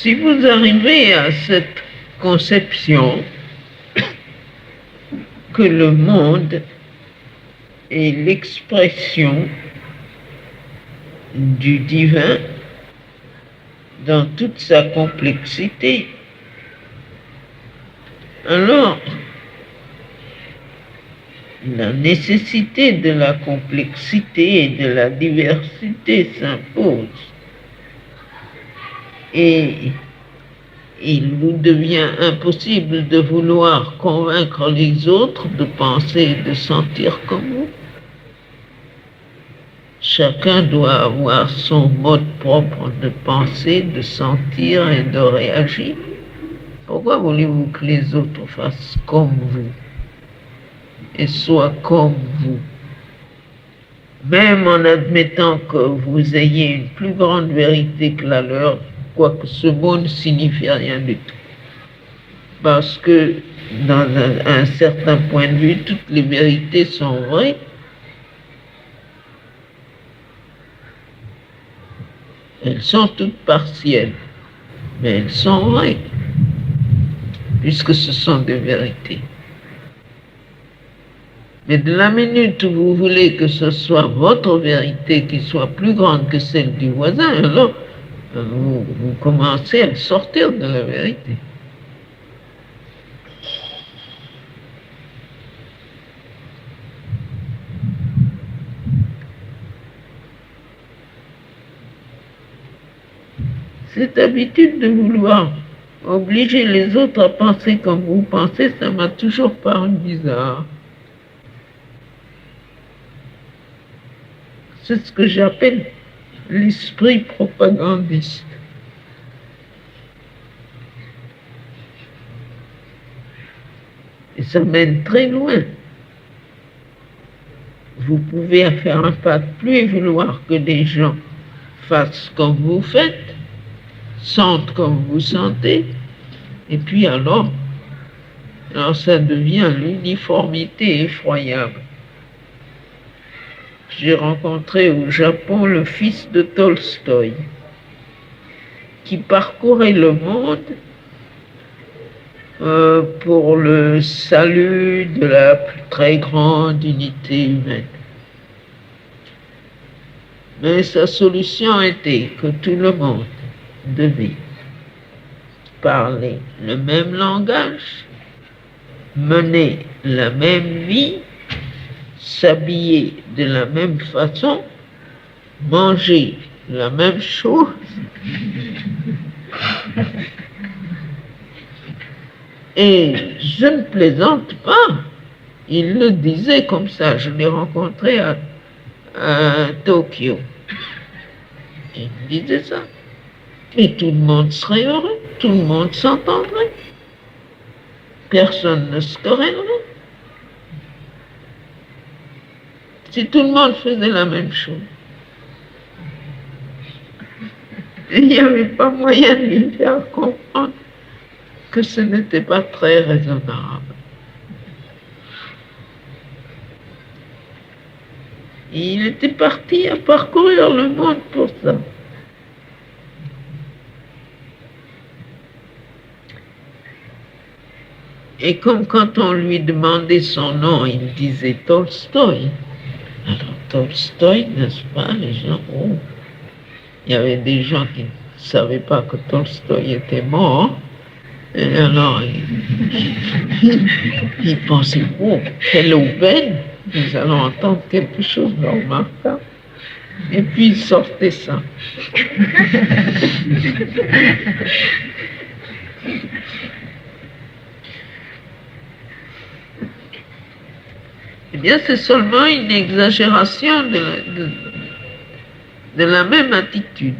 Si vous arrivez à cette conception que le monde est l'expression du divin dans toute sa complexité, alors la nécessité de la complexité et de la diversité s'impose. Et il vous devient impossible de vouloir convaincre les autres de penser et de sentir comme vous. Chacun doit avoir son mode propre de penser, de sentir et de réagir. Pourquoi voulez-vous que les autres fassent comme vous et soient comme vous? Même en admettant que vous ayez une plus grande vérité que la leur, quoique ce mot ne signifie rien du tout. Parce que, dans un certain point de vue, toutes les vérités sont vraies. Elles sont toutes partielles, mais elles sont vraies, puisque ce sont des vérités. Mais de la minute où vous voulez que ce soit votre vérité qui soit plus grande que celle du voisin, alors vous commencez à sortir de la vérité. Cette habitude de vouloir obliger les autres à penser comme vous pensez, ça m'a toujours paru bizarre. C'est ce que j'appelle l'esprit propagandiste. Et ça mène très loin. Vous pouvez faire un pas de plus et vouloir que des gens fassent comme vous faites, sentent comme vous sentez, et puis alors ça devient l'uniformité effroyable. J'ai rencontré au Japon le fils de Tolstoï, qui parcourait le monde pour le salut de la plus très grande unité humaine. Mais sa solution était que tout le monde devait parler le même langage, mener la même vie, s'habiller de la même façon, manger la même chose, et je ne plaisante pas, il le disait comme ça, je l'ai rencontré à Tokyo, il disait ça, et tout le monde serait heureux, tout le monde s'entendrait, personne ne se querellerait. Si tout le monde faisait la même chose, il n'y avait pas moyen de lui faire comprendre que ce n'était pas très raisonnable. Et il était parti à parcourir le monde pour ça. Et comme quand on lui demandait son nom, il disait Tolstoï. Alors Tolstoï, n'est-ce pas, les gens, oh, il y avait des gens qui ne savaient pas que Tolstoï était mort, et alors ils pensaient, oh, quelle aubaine, nous allons entendre quelque chose de remarquable. Et puis il sortait ça. Eh bien, c'est seulement une exagération de la même attitude.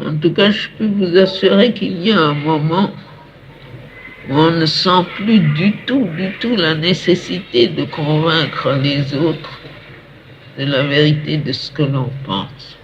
En tout cas, je peux vous assurer qu'il y a un moment où on ne sent plus du tout la nécessité de convaincre les autres de la vérité de ce que l'on pense.